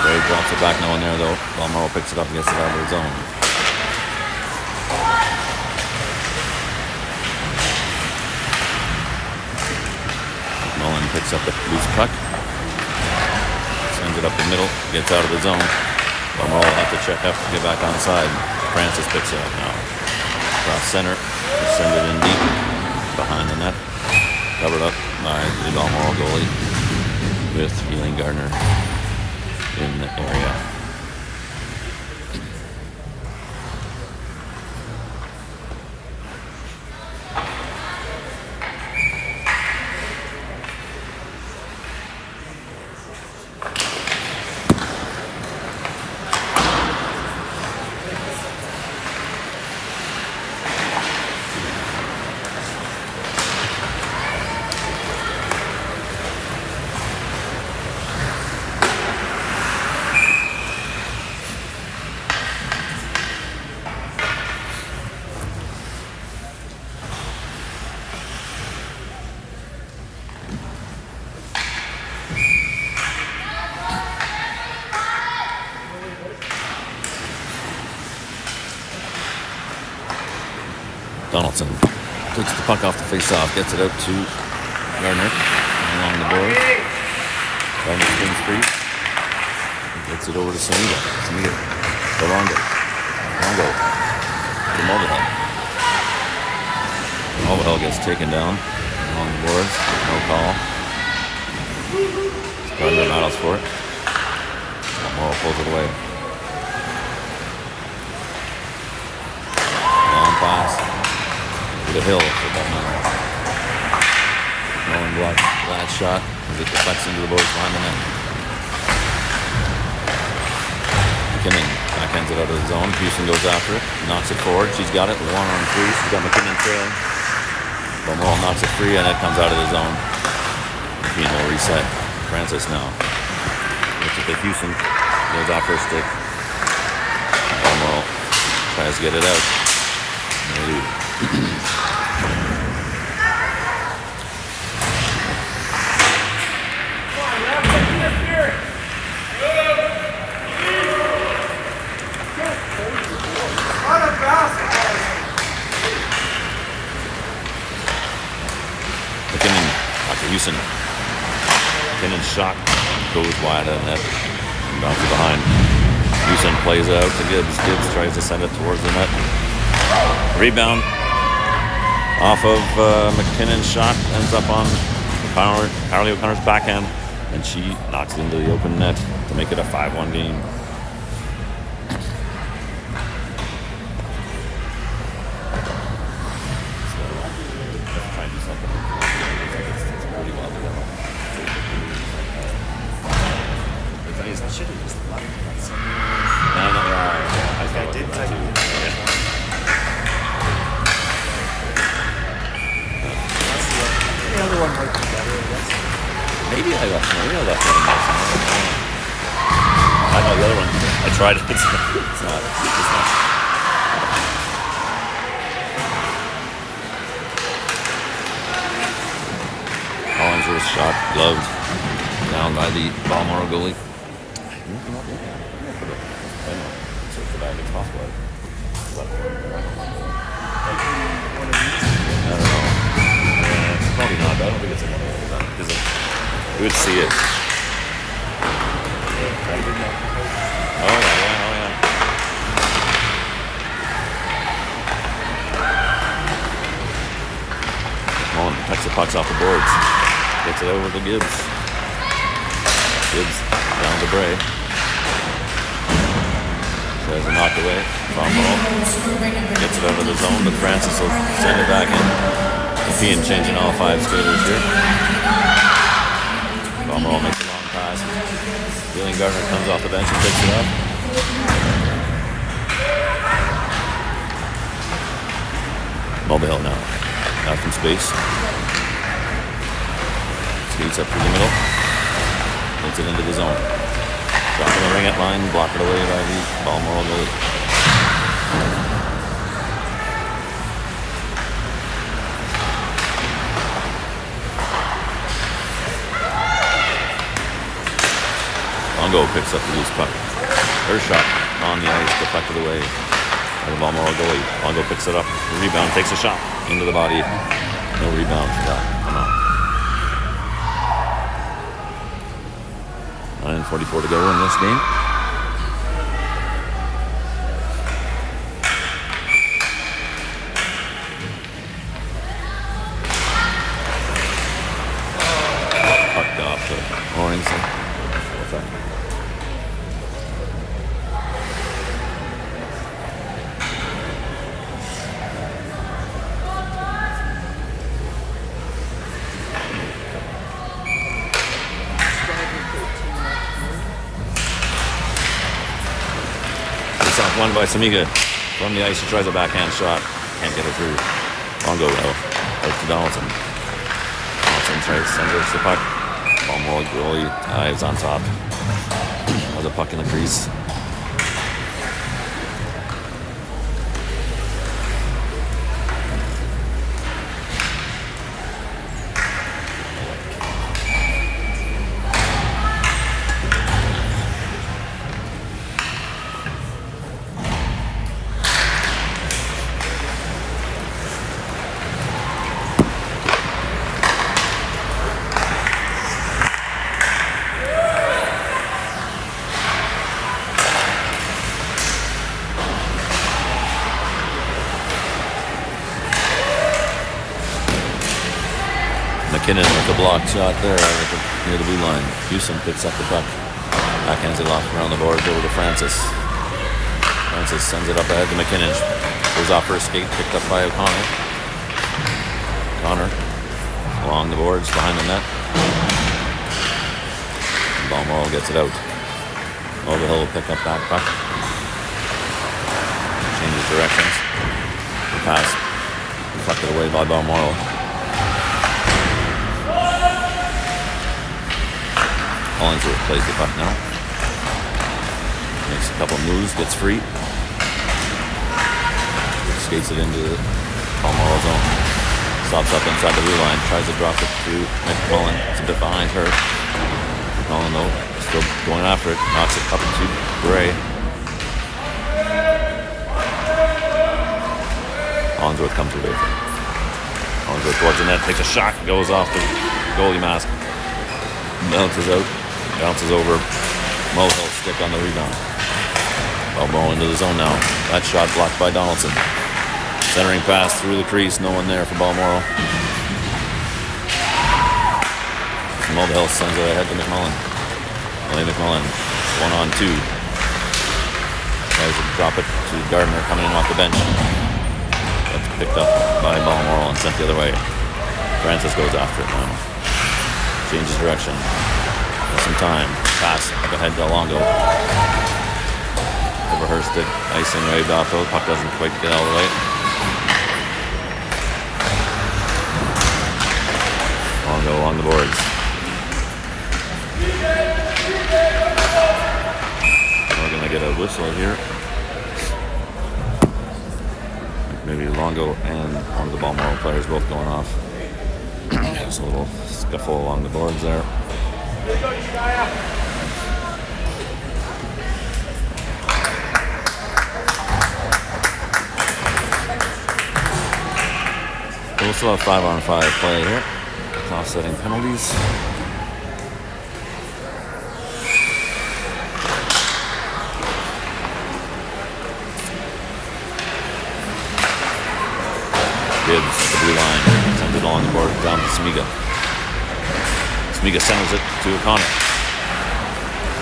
Bray drops it back, no one there though. Balmoral picks it up and gets it out of the zone. McMullen picks up the loose puck. Sends it up the middle. Gets out of the zone. Balmoral will have to check up to get back onside. Francis picks it up now. Across center. Send it in deep. Behind the net. Covered up by the Balmoral goalie with Elaine Gardner in the area. Donaldson takes the puck off the face-off, gets it out to Gardner along the board. Gardner spins free. Gets it over to Samita. Samita to Longo. Longo to Mulvihill. Mulvihill gets taken down along the boards. No call. Gardner battles for it. Balmoral pulls it away. Long pass. To the hill for Balmoral. Mullen blocks that shot as it deflects into the boards behind the net. McKinnon backhands it out of the zone. Houston goes after it, knocks it forward. She's got it, 1-on-3. She's got McKinnon trailing. Balmoral knocks it free and it comes out of the zone. Nepean will reset. Francis now. Looks at the Houston, goes after a stick. Balmoral tries to get it out. And they leave. McKinnon out to Houston. McKinnon's shot goes wide of the net and bounces behind. Houston plays it out to Gibbs. Gibbs tries to send it towards the net. Rebound off of McKinnon's shot, ends up on Carly O'Connor's backhand, and she knocks it into the open net to make it a 5-1 game. Try and do something. It's pretty well together. I should have used the button. I did type it. The other one might be better, I guess. Maybe I left one. I know the other one. I tried it. It's not. Collinsworth shot gloved down by the Balmoral goalie. I don't know. Yeah, it's probably not. I don't think it's a one of them because we would see it. Oh yeah. Mullen protects the pucks off the boards. Gets it over to Gibbs. Gibbs down to Bray. Tries to knock away. Balmoral gets it over the zone, but Francis will send it back in. Nepean changing all 5 skaters here. Balmoral makes a long pass. Wheeling Gardner comes off the bench and picks it up. Mobile now. Out from space. Skates up through the middle. Gets it into the zone. Dropping the ring at line, blocked it away by the Balmoral goalie. Longo picks up the loose puck. Her shot on the ice, deflected away by the Balmoral goalie. Longo picks it up, rebound, takes a shot into the body. No rebound for that. Come on. 9:44 to go in this game. Pucked off to Morningside. What's that? Won by Samiga. From the ice, he tries a backhand shot. Can't get it through. Longo though. Out to Donaldson. Donaldson tries to send it to the puck. Balmoral goalie dives on top. Has a puck in the crease. McKinnon with the blocked shot there near the blue line. Houston picks up the puck. Backhands it off around the boards over to Francis. Francis sends it up ahead to McKinnon. Goes off for a skate, picked up by O'Connor. Connor along the boards behind the net. Balmoral gets it out. Overhill will pick up that puck. Changes directions. The pass deflected away by Balmoral. Collinsworth plays the puck now. Makes a couple moves, gets free. Skates it into the Balmoral zone. Stops up inside the blue line, tries to drop it to McMullen. It's a bit behind her. McMullen though, still going after it. Knocks it up to Gray. Collinsworth comes away from it. Collinsworth towards the net, takes a shot, goes off the goalie mask. Bounces out. Bounces over. Mohill's stick on the rebound. Balmoral into the zone now. That shot blocked by Donaldson. Centering pass through the crease. No one there for Balmoral. Mohill sends it ahead to McMullen. McMullen. 1-on-2. Tries to drop it to Gardner coming in off the bench. That's picked up by Balmoral and sent the other way. Francis goes after it now. Changes direction. Some time. Pass up ahead to Longo. Over her stick. Icing waved off though. Puck doesn't quite get all the way. Longo along the boards. whistle here. Maybe Longo and one of the Balmoral players both going off. Just a little scuffle along the boards there. We'll still have 5-on-5 play here. Offsetting penalties. Gibbs, the blue line, sends it along the board down to Smiga. Smiga sends it to O'Connor.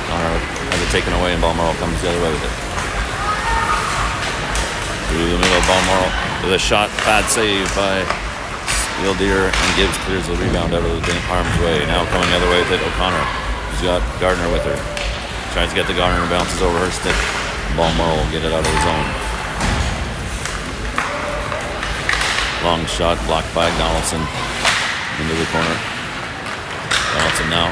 O'Connor has it taken away and Balmoral comes the other way with it. Through the middle of Balmoral with a shot, bad save by Deer, and Gibbs clears the rebound out of the harm's way. Now coming the other way with it, O'Connor. She's got Gardner with her. Tries to get to Gardner and bounces over her stick. Balmoral will get it out of the zone. Long shot blocked by Donaldson into the corner. Donaldson now.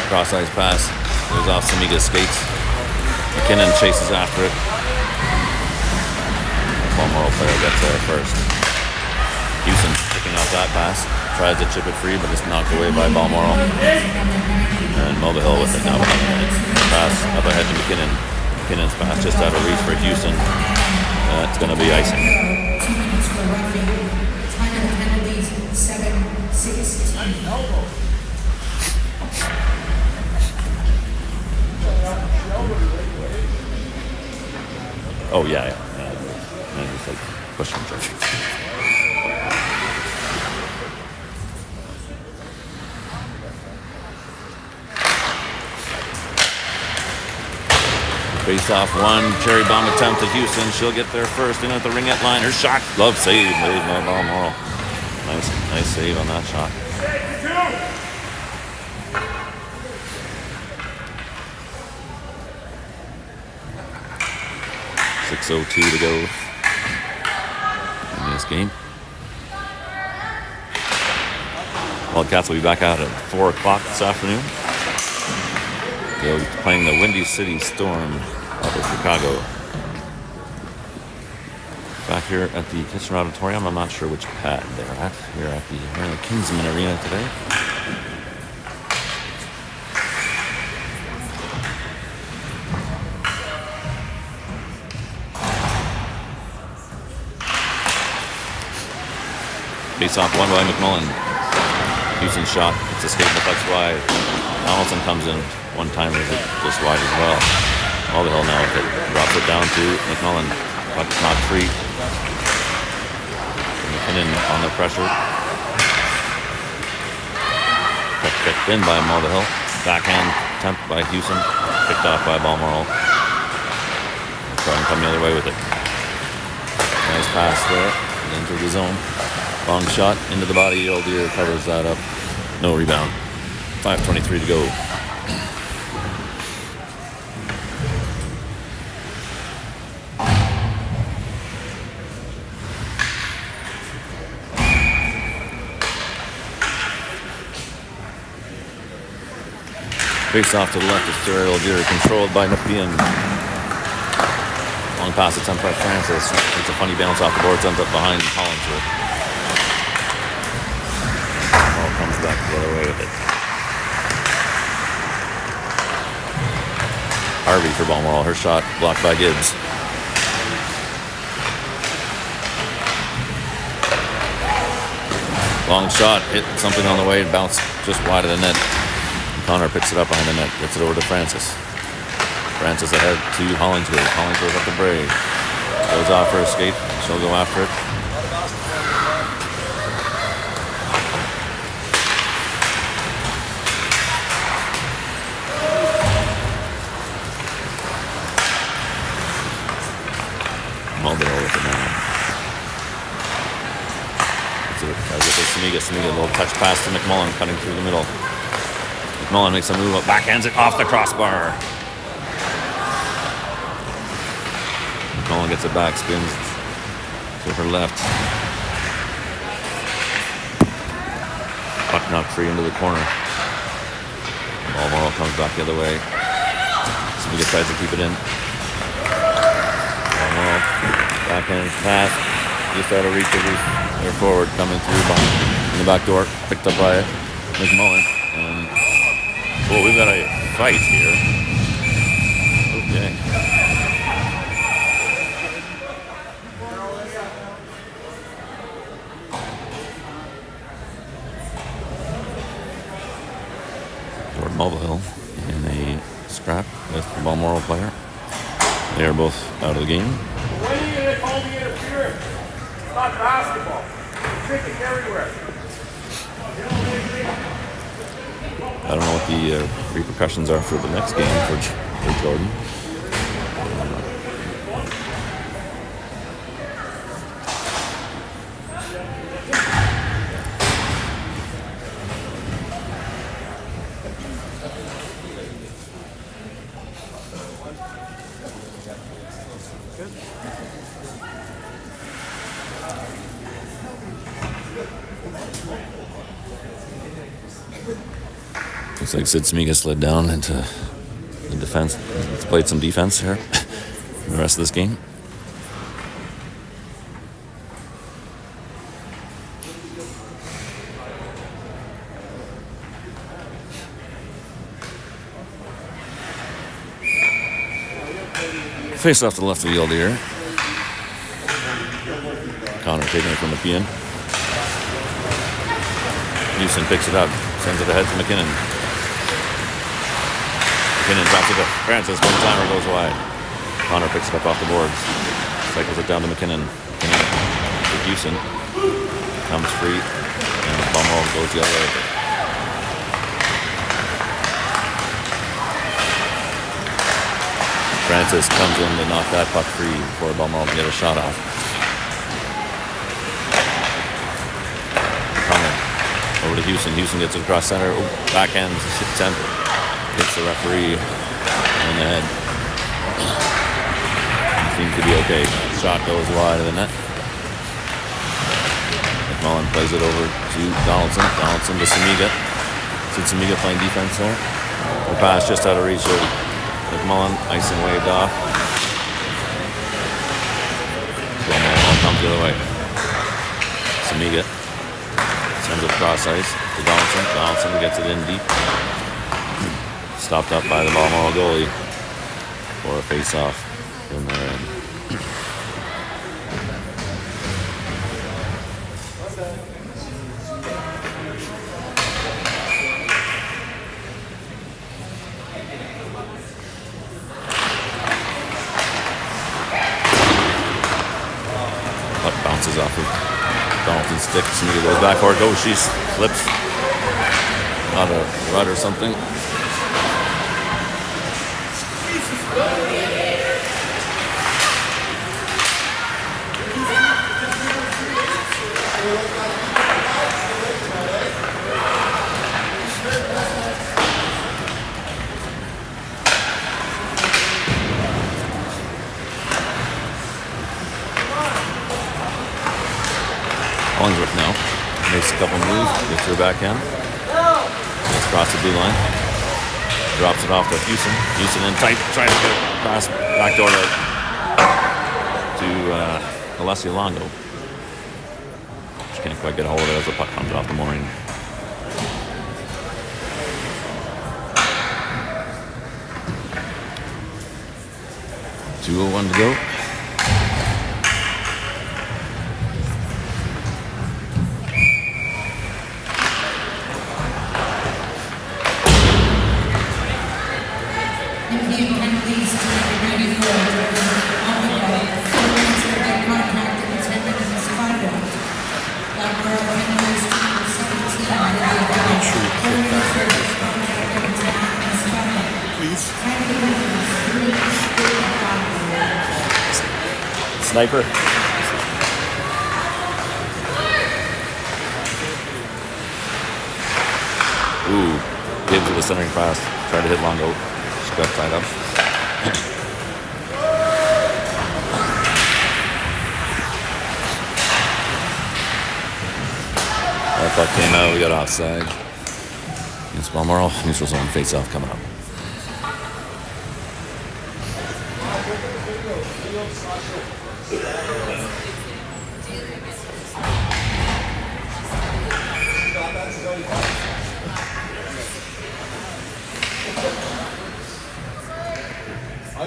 Cross-ice pass. Goes off Samiga's skates. McKinnon chases after it. Balmoral player gets there first. Houston picking off that pass. Tries to chip it free, but it's knocked away by Balmoral. And Mulvihill with it now. Pass up ahead to McKinnon. McKinnon's pass just out of reach for Houston. It's going to be icing. 2 minutes for roughing. Time of the penalties, 7-6. Oh, yeah. And it's like question mark. Face off one, cherry bomb attempt to Houston. She'll get there first, in at the ringette line. Her shot, glove save made by Balmoral. Nice save on that shot. .6:02 to go in this game. Wildcats will be back out at 4 o'clock this afternoon. They'll be playing the Windy City Storm out of Chicago. Back here at the Kitchener Auditorium. I'm not sure which pad they're at. We're at the Kingsman Arena today. Face off one by McMullen. Houston shot. It's escaped the puck's wide. Donaldson comes in one time with it just wide as well. Mulvihill now with it. Drops it down to McMullen. Puck not free. McKinnon on the pressure. Puck kicked in by Mulvihill. Backhand attempt by Houston. Picked off by Balmoral. Try and come the other way with it. Nice pass there. Into the zone. Long shot into the body. Old Deer covers that up. No rebound. 5:23 to go. Face off to the left of Stuart Old Deer, controlled by Nepean. Long pass attempt by Francis. It's a funny bounce off the boards, ends up behind Hollingsworth. Ball comes back the other way with it. Harvey for Balmoral. Her shot blocked by Gibbs. Long shot, hit something on the way, bounced just wide of the net. Connor picks it up behind the net, gets it over to Francis. Francis ahead to Hollingsworth. Hollingsworth up the break. Goes off her escape. She'll go after it. Mulvihill with it now. Samiga, a little touch pass to McMullen, cutting through the middle. McMullen makes a move up, backhands it off the crossbar. McMullen gets it back, spins to her left. Puck knocked free into the corner. Balmoral comes back the other way. Samiga tries to keep it in. Balmoral. Backhand pass. Just out of reach of their forward coming through behind in the back door. Picked up by McMullen. And oh, we've got a fight here. Okay. Jordan Mulvihill in a scrap with the Balmoral player. They are both out of the game. When are you going to call the interference? It's not basketball. It's kicking everywhere. I don't know what the repercussions are for the next game for Jordan. Looks like Sid Smiga slid down into the defense. He's played some defense here in the rest of this game. Face off to the left of the field here. Connor taking it from Nepean. Houston picks it up, sends it ahead to McKinnon. McKinnon drops it to Francis. One timer goes wide. Connor picks it up off the boards. Cycles it down to McKinnon. McKinnon to Houston. Comes free. And Balmoral goes the other way. Francis comes in to knock that puck free before Balmoral can get a shot off. Connor over to Houston. Houston gets it across center. Oh, backhand center. Hits the referee on the head. Seems to be okay. Shot goes wide of the net. McMullen plays it over to Donaldson. Donaldson to Samiga. See Samiga playing defense there. The pass just out of reach of McMullen. Icing waved off. Balmoral comes the other way. Samiga sends it across ice to Donaldson. Donaldson gets it in deep. Stopped up by the Balmoral goalie for a face-off from their end. Puck bounces off of Donaldson's stick. Sneaker goes back for it. Oh, she slips on a rut or something. Hollingsworth now makes a couple moves, gets her backhand, gets across the blue line, drops it off to Houston. Houston in tight, trying to get past backdoor to Alessio Longo. She can't quite get a hold of it as the puck comes off the mooring. .201 to go. Sniper. Ooh, Gibbs with a centering pass. Tried to hit Longo. She got tied up. That puck came out. We got offside. Against Balmoral. Neutral zone face-off coming up. I'm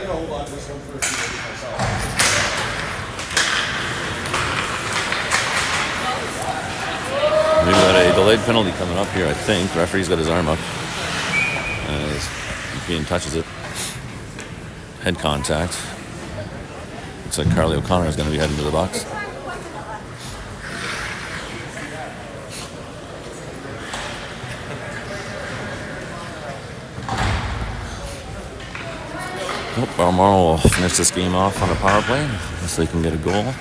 gonna hold on to this one first myself. We've got a delayed penalty coming up here, I think. Referee's got his arm up. As Nepean touches it. Head contact. Looks like Carly O'Connor is going to be heading to the box. Balmoral will finish this game off on a power play so they can get a goal.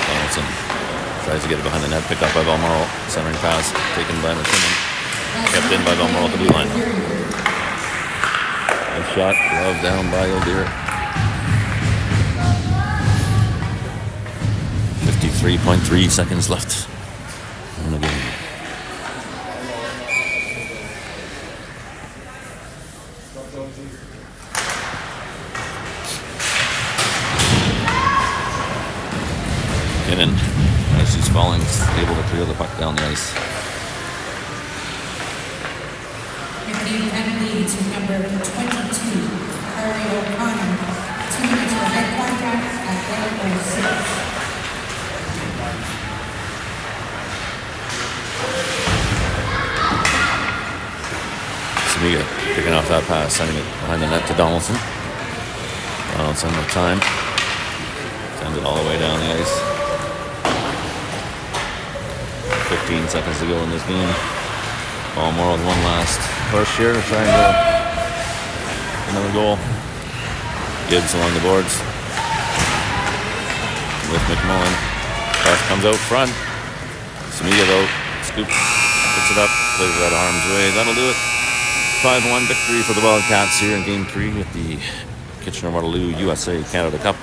Donaldson tries to get it behind the net, picked up by Balmoral, centering pass taken by Nepean, kept in by Balmoral at the blue line. A shot, glove down by O'Dear. 53.3 seconds left in the game. Kinnan, as she's falling, is able to clear the puck down the ice. Nepean penalty to number 22, Carly O'Connor. 2 minutes for head contact at 1:06. Samiga picking off that pass, sending it behind the net to Donaldson. Donaldson with time. Sends it all the way down the ice. 15 seconds to go in this game. Balmoral with one last push here, trying to another goal. Gibbs along the boards with McMullen. Pass comes out front. Samiga though scoops, picks it up, plays it out of harm's way. That'll do it. 5-1 victory for the Wildcats here in Game 3 with the Kitchener-Waterloo USA-Canada Cup.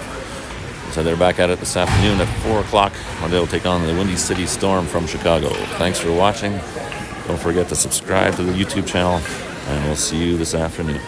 So they're back at it this afternoon at 4 o'clock when they'll take on the Windy City Storm from Chicago. Thanks for watching. Don't forget to subscribe to the YouTube channel, and we'll see you this afternoon.